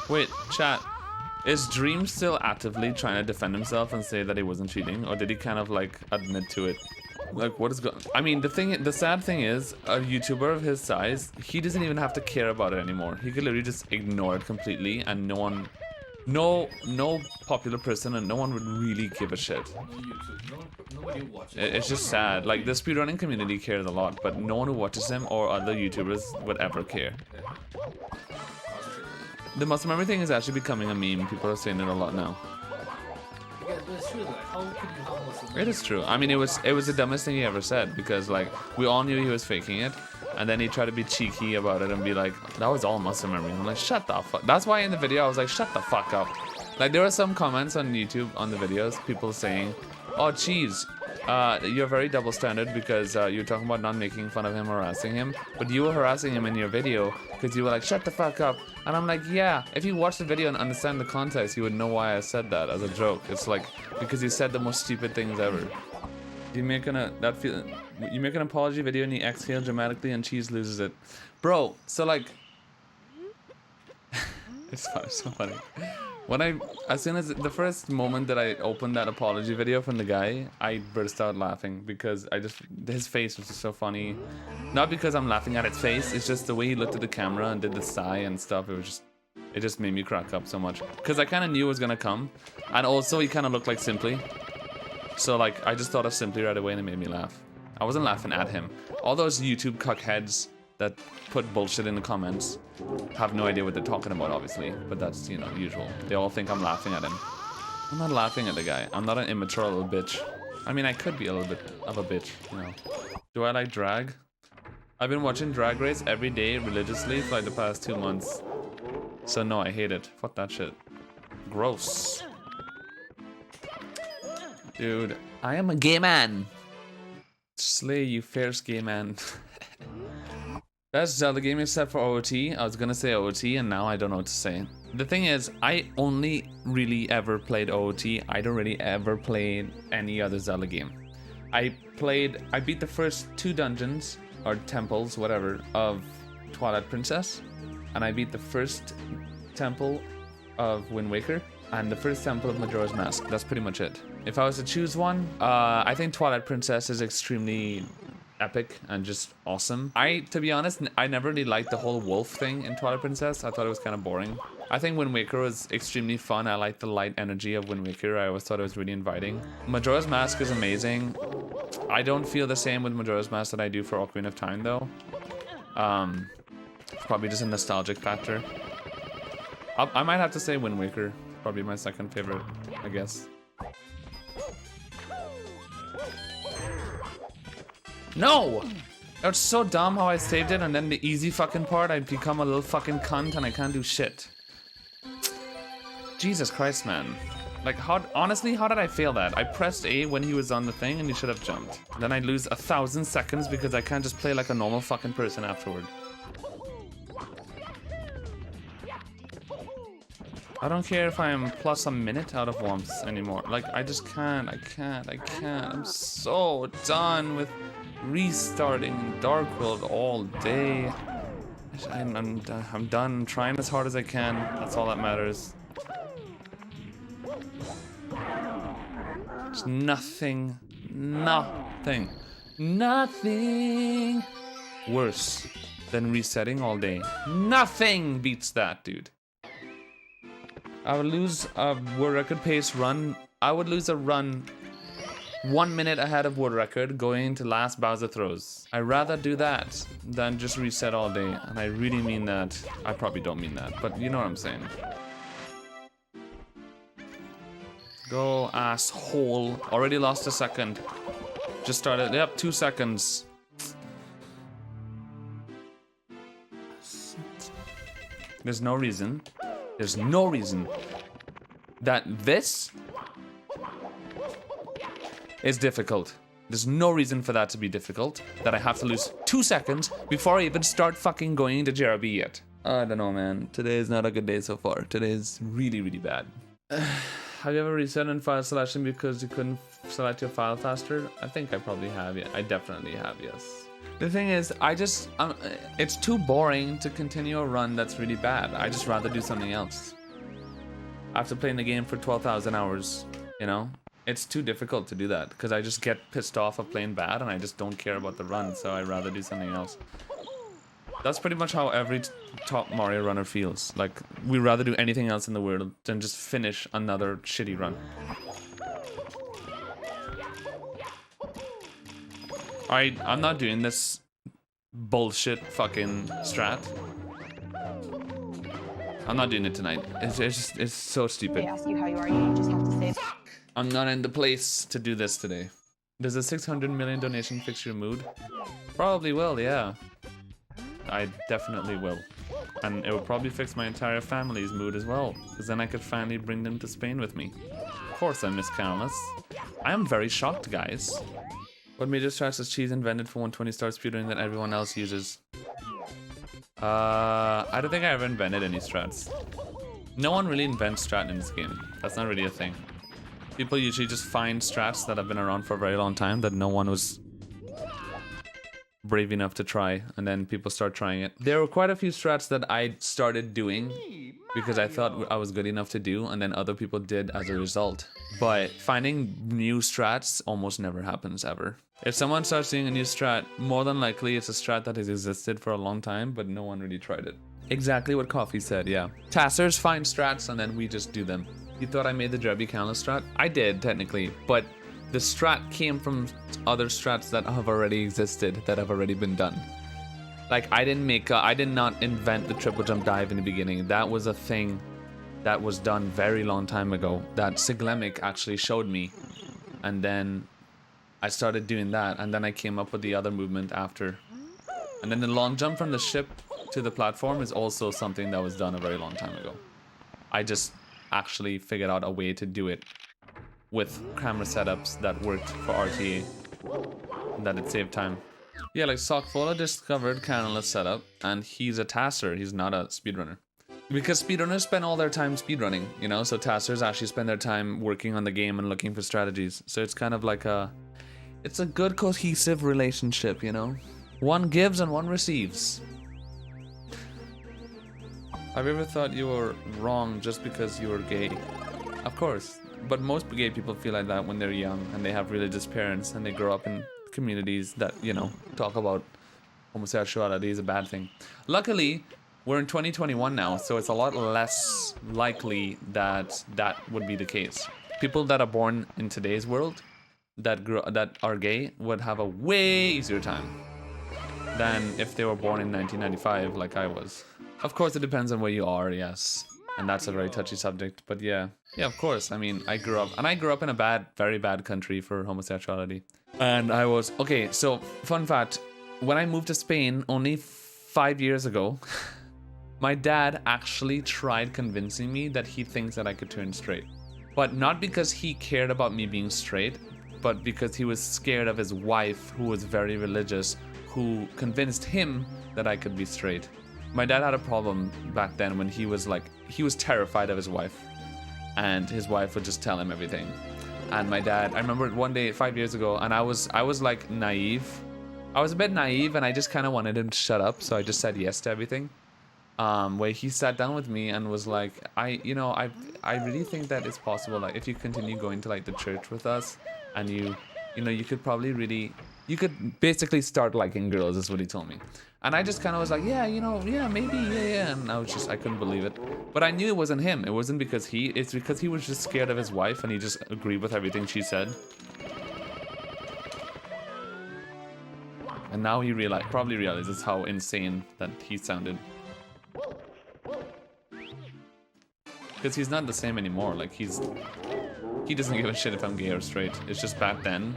Wait, chat. Is Dream still actively trying to defend himself and say that he wasn't cheating, or did he kind of like admit to it? Like, what is going? I mean, the sad thing is, a YouTuber of his size, he doesn't even have to care about it anymore. He could literally just ignore it completely, and no popular person, and no one would really give a shit. Nobody watches. It's just sad. Like, the speedrunning community cares a lot, but no one who watches him or other YouTubers would ever care. The muscle memory thing is actually becoming a meme. People are saying it a lot now. Yeah, but it's true. Like, how could you have muscle memory? It is true. I mean, it was the dumbest thing he ever said, because like we all knew he was faking it, and then he tried to be cheeky about it and be like, "That was all muscle memory." I'm like, "Shut the fuck." That's why in the video I was like, "Shut the fuck up." Like, there were some comments on YouTube on the videos, people saying, "Oh, cheese, you're very double standard because you're talking about not making fun of him, harassing him, but you were harassing him in your video because you were like, shut the fuck up." And I'm like, yeah, if you watch the video and understand the context, you would know why I said that as a joke. It's like, because you said the most stupid things ever. You make an apology video and you exhale dramatically and cheese loses it. Bro, so like, it's so funny. As soon as the first moment that I opened that apology video from the guy, I burst out laughing because his face was just so funny. Not because I'm laughing at his face, it's just the way he looked at the camera and did the sigh and stuff. It just made me crack up so much. Because I kind of knew it was gonna come. And also he kind of looked like Simply. So like, I just thought of Simply right away and it made me laugh. I wasn't laughing at him. All those YouTube cuckheads that put bullshit in the comments have no idea what they're talking about, obviously, but that's, you know, usual. They all think I'm laughing at him. I'm not laughing at the guy. I'm not an immature little bitch. I mean, I could be a little bit of a bitch, you know. Do I like drag? I've been watching Drag Race every day religiously for like the past 2 months. So no, I hate it. Fuck that shit. Gross. Dude, I am a gay man. Slay, you fierce gay man. Best Zelda game except for OOT. I was gonna say OOT and now I don't know what to say. The thing is, I only really ever played OOT. I don't really ever play any other Zelda game. I beat the first 2 dungeons, or temples, whatever, of Twilight Princess. And I beat the first temple of Wind Waker. And the first temple of Majora's Mask. That's pretty much it. If I was to choose one, I think Twilight Princess is extremely epic and just awesome. To be honest, I never really liked the whole wolf thing in Twilight Princess. I thought it was kind of boring. I think Wind Waker was extremely fun. I like the light energy of Wind Waker. I always thought it was really inviting. Majora's Mask is amazing. I don't feel the same with Majora's Mask that I do for Ocarina of Time though. Probably just a nostalgic factor. I might have to say Wind Waker. Probably my second favorite, I guess. No! That's so dumb how I saved it, and then the easy fucking part, I become a little fucking cunt and I can't do shit. Jesus Christ, man. Like, honestly, how did I fail that? I pressed A when he was on the thing and he should have jumped. Then I lose 1,000 seconds because I can't just play like a normal fucking person afterward. I don't care if I'm plus a minute out of warmth anymore. Like, I just can't. I can't. I'm so done with restarting Dark World all day. I'm done. I'm trying as hard as I can. That's all that matters. There's nothing worse than resetting all day. Nothing beats that, dude. I would lose a world record pace run. I would lose a run 1 minute ahead of world record going into last Bowser throws. I'd rather do that than just reset all day. And I really mean that. I probably don't mean that, but you know what I'm saying. Go, asshole. Already lost a second. Just started. Yep, 2 seconds. There's no reason that this is difficult. There's no reason for that to be difficult, that I have to lose 2 seconds before I even start fucking going into JRB yet. I don't know, man. Today is not a good day so far. Today is really, really bad. Have you ever reset in file selection because you couldn't select your file faster? I think I probably have, yeah. I definitely have, yes. The thing is, it's too boring to continue a run that's really bad. I just rather do something else. after playing the game for 12,000 hours, you know? It's too difficult to do that because I just get pissed off of playing bad and I just don't care about the run, so I'd rather do something else. That's pretty much how every top Mario runner feels. Like, we'd rather do anything else in the world than just finish another shitty run. Alright, I'm not doing this bullshit fucking strat. I'm not doing it tonight. It's so stupid. They ask you how you are, you just have to say, I'm not in the place to do this today. Does a 600 million donation fix your mood? Probably will, yeah. I definitely will. And it will probably fix my entire family's mood as well, because then I could finally bring them to Spain with me. Of course I miss Canlis. I am very shocked, guys. What major strats is cheese invented for 120 star speedrunning that everyone else uses? I don't think I ever invented any strats. No one really invents strat in this game. That's not really a thing. People usually just find strats that have been around for a very long time that no one was brave enough to try, and then people start trying it. There were quite a few strats that I started doing because I thought I was good enough to do, and then other people did as a result. But finding new strats almost never happens ever. If someone starts doing a new strat, more than likely it's a strat that has existed for a long time, but no one really tried it. Exactly what Coffee said, yeah. TASers find strats and then we just do them. You thought I made the Drebby Canlis strat? I did, technically, but the strat came from other strats that have already existed, that have already been done. Like, I did not invent the triple jump dive in the beginning. That was a thing that was done very long time ago that Siglemic actually showed me. And then I started doing that, and then I came up with the other movement after. And then the long jump from the ship to the platform is also something that was done a very long time ago. I just actually figured out a way to do it with camera setups that worked for RTA, and that it saved time. Yeah, like Sockfola discovered Canlis setup, and he's a taser, he's not a speedrunner. Because speedrunners spend all their time speedrunning, you know, so tasers actually spend their time working on the game and looking for strategies. So it's kind of like it's a good cohesive relationship, you know? One gives and one receives. Have you ever thought you were wrong just because you were gay? Of course, but most gay people feel like that when they're young and they have religious parents and they grow up in communities that, you know, talk about homosexuality is a bad thing. Luckily, we're in 2021 now, so it's a lot less likely that that would be the case. People that are born in today's world that are gay would have a way easier time than if they were born in 1995 like I was. Of course, it depends on where you are, yes. And that's a very touchy subject, but yeah. Yeah, of course. I mean, I grew up in a very bad country for homosexuality. And I was, okay, so fun fact, when I moved to Spain only 5 years ago, my dad actually tried convincing me that he thinks that I could turn straight. But not because he cared about me being straight, but because he was scared of his wife, who was very religious, who convinced him that I could be straight. My dad had a problem back then when he was terrified of his wife, and his wife would just tell him everything. And my dad, I remember one day 5 years ago, and I was like naive. I was a bit naive, and I just kind of wanted him to shut up, so I just said yes to everything. Where he sat down with me and was like, I really think that it's possible, like, if you continue going to like the church with us, and you could basically start liking girls, is what he told me. And I just kind of was like, yeah, maybe, yeah. And I couldn't believe it. But I knew it wasn't him. It wasn't because it's because he was just scared of his wife and he just agreed with everything she said. And now he probably realizes how insane that he sounded. Because he's not the same anymore. Like, he doesn't give a shit if I'm gay or straight. It's just back then,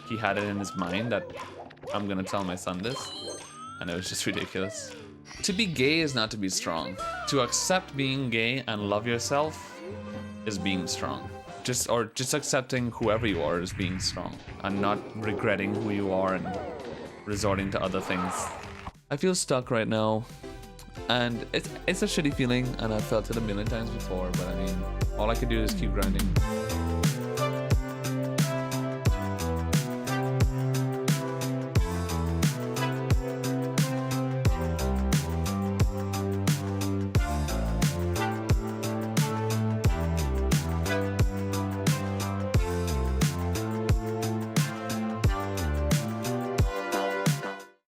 he had it in his mind that I'm gonna tell my son this. And it was just ridiculous. To be gay is not to be strong. To accept being gay and love yourself is being strong. Just accepting whoever you are is being strong. And not regretting who you are and resorting to other things. I feel stuck right now. And it's a shitty feeling, and I've felt it a million times before, but I mean, all I could do is keep grinding.